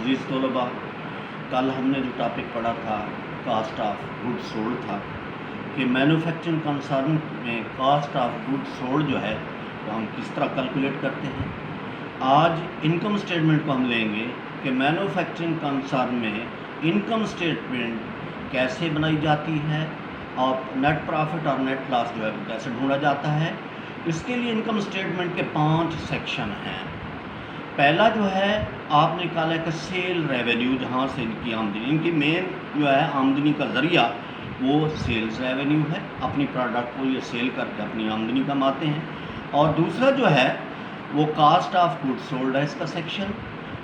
अजीज़ तलबा, कल हमने जो टॉपिक पढ़ा था कास्ट ऑफ गुड्स सोल्ड था कि मैन्युफैक्चरिंग कंसर्न में कास्ट ऑफ गुड्स सोल्ड जो है वो हम किस तरह कैलकुलेट करते हैं। आज इनकम स्टेटमेंट को हम लेंगे कि मैन्युफैक्चरिंग कंसर्न में इनकम स्टेटमेंट कैसे बनाई जाती है और नेट प्रॉफिट और नेट लॉस जो है वो कैसे ढूंढा जाता है। इसके लिए इनकम स्टेटमेंट के 5 सेक्शन हैं। पहला जो है आपने निकाला कि सेल रेवेन्यू, जहाँ से इनकी आमदनी, इनकी मेन जो है आमदनी का ज़रिया वो सेल्स रेवेन्यू है। अपनी प्रोडक्ट को ये सेल करके अपनी आमदनी कमाते हैं। और दूसरा जो है वो कास्ट ऑफ गुड्स सोल्ड है इसका सेक्शन।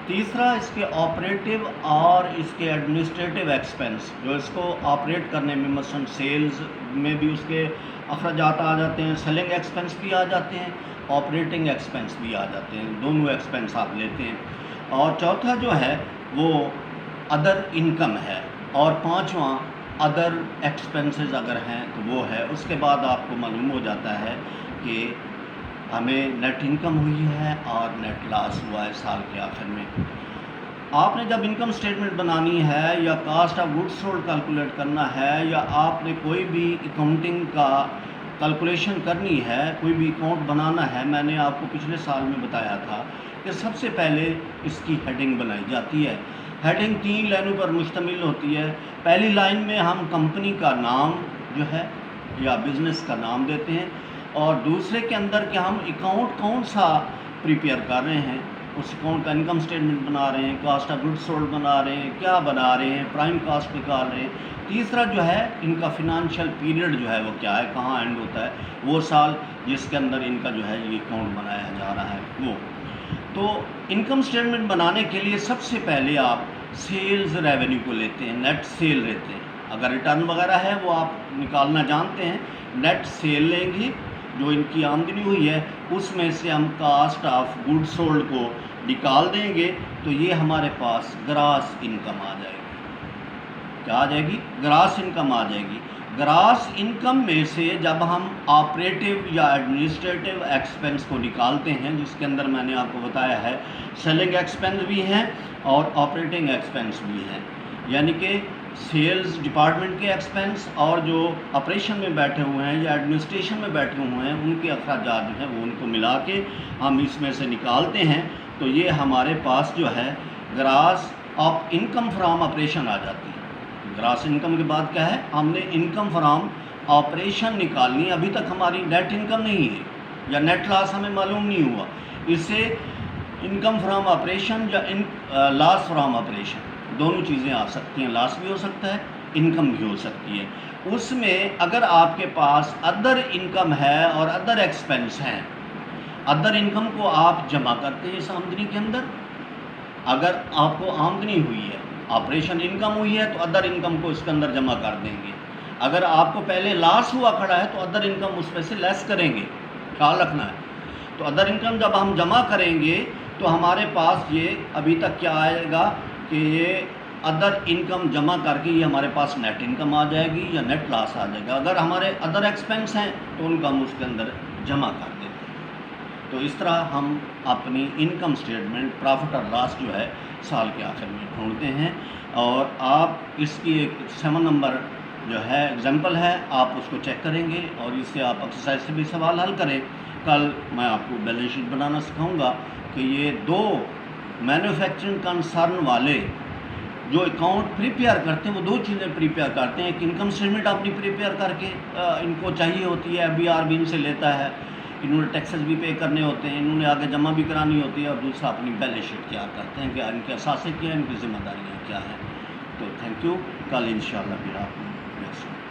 तीसरा इसके ऑपरेटिव और इसके एडमिनिस्ट्रेटिव एक्सपेंस, जो इसको ऑपरेट करने में मसलन सेल्स में भी उसके अखराजात आ जाते हैं, सेलिंग एक्सपेंस भी आ जाते हैं, ऑपरेटिंग एक्सपेंस भी आ जाते हैं, दोनों एक्सपेंस आप लेते हैं। और चौथा जो है वो अदर इनकम है। और पांचवा अदर एक्सपेंसेस अगर हैं तो वो है। उसके बाद आपको मालूम हो जाता है कि हमें नेट इनकम हुई है और नेट लॉस हुआ है साल के आखिर में। आपने जब इनकम स्टेटमेंट बनानी है या cost of goods sold calculate करना है या आपने कोई भी अकाउंटिंग का कैलकुलेशन करनी है, कोई भी अकाउंट बनाना है, मैंने आपको पिछले साल में बताया था कि सबसे पहले इसकी हेडिंग बनाई जाती है। हेडिंग 3 लाइनों पर मुश्तमिल होती है। पहली लाइन में हम कंपनी का नाम जो है या बिज़नेस का नाम देते हैं और दूसरे के अंदर कि हम अकाउंट कौन सा प्रिपेयर कर रहे हैं, उस अकाउंट का इनकम स्टेटमेंट बना रहे हैं, कास्ट ऑफ गुड्स सोल्ड बना रहे हैं, क्या बना रहे हैं, प्राइम कास्ट निकाल रहे हैं। तीसरा जो है इनका फिनंशियल पीरियड जो है वो क्या है, कहाँ एंड होता है, वो साल जिसके अंदर इनका जो है ये अकाउंट बनाया जा रहा है वो। तो इनकम स्टेटमेंट बनाने के लिए सबसे पहले आप सेल्स रेवेन्यू को लेते हैं, नेट सेल लेते हैं। अगर रिटर्न वगैरह है वो आप निकालना जानते हैं, नेट सेल लेंगे जो इनकी आमदनी हुई है, उसमें से हम कास्ट ऑफ गुड्स सोल्ड को निकाल देंगे तो ये हमारे पास ग्रास इनकम आ जाएगी। क्या आ जाएगी? ग्रास इनकम आ जाएगी। ग्रास इनकम में से जब हम ऑपरेटिव या एडमिनिस्ट्रेटिव एक्सपेंस को निकालते हैं, जिसके अंदर मैंने आपको बताया है सेलिंग एक्सपेंस भी हैं और ऑपरेटिंग एक्सपेंस भी हैं, यानी कि सेल्स डिपार्टमेंट के एक्सपेंस और जो ऑपरेशन में बैठे हुए हैं या एडमिनिस्ट्रेशन में बैठे हुए हैं उनके अखराजात जो हैं वो उनको मिला के हम इसमें से निकालते हैं तो ये हमारे पास जो है gross of income from operation आ जाती है। ग्रास इनकम के बाद क्या है, हमने इनकम फ्रॉम ऑपरेशन निकालनी। अभी तक हमारी नेट इनकम नहीं है या नेट लॉस हमें मालूम नहीं हुआ। इससे इनकम फ्रॉम ऑपरेशन या लॉस फ्रॉम ऑपरेशन दोनों चीज़ें आ सकती हैं। लॉस भी हो सकता है, इनकम भी हो सकती है। उसमें अगर आपके पास अदर इनकम है और अदर एक्सपेंस हैं, अदर इनकम को आप जमा करते हैं इस आमदनी के अंदर। अगर आपको आमदनी हुई है, ऑपरेशन इनकम हुई है, तो अदर इनकम को इसके अंदर जमा कर देंगे। अगर आपको पहले लॉस हुआ खड़ा है तो अदर इनकम उसमें से लेस करेंगे, ख्याल रखना है। तो अदर इनकम जब हम जमा करेंगे तो हमारे पास ये अभी तक क्या आएगा कि ये अदर इनकम जमा करके ये हमारे पास नेट इनकम आ जाएगी या नेट लॉस आ जाएगा। अगर हमारे अदर एक्सपेंस हैं तो उनको हम उसके अंदर जमा कर देते हैं। तो इस तरह हम अपनी इनकम स्टेटमेंट प्रॉफिट और लॉस जो है साल के आखिर में ढूंढते हैं। और आप इसकी एक 7 नंबर जो है एग्जाम्पल है, आप उसको चेक करेंगे और इससे आप एक्सरसाइज से भी सवाल हल करें। कल मैं आपको बैलेंस शीट बनाना सिखाऊंगा कि ये 2 मैन्युफैक्चरिंग कंसर्न वाले जो अकाउंट प्रिपेयर करते हैं वो 2 चीज़ें प्रिपेयर करते हैं। एक इनकम स्टेटमेंट अपनी प्रिपेयर करके इनको चाहिए होती है, BRB इनसे लेता है, इन्होंने टैक्सेस भी पे करने होते हैं, इन्होंने आगे जमा भी करानी होती है। और दूसरा अपनी बैलेंस शीट तैयार करते हैं कि इनके असासे क्या हैं, इनकी जिम्मेदारियाँ क्या हैं। तो थैंक यू, कल इंशाल्लाह फिर आप नेक्स्ट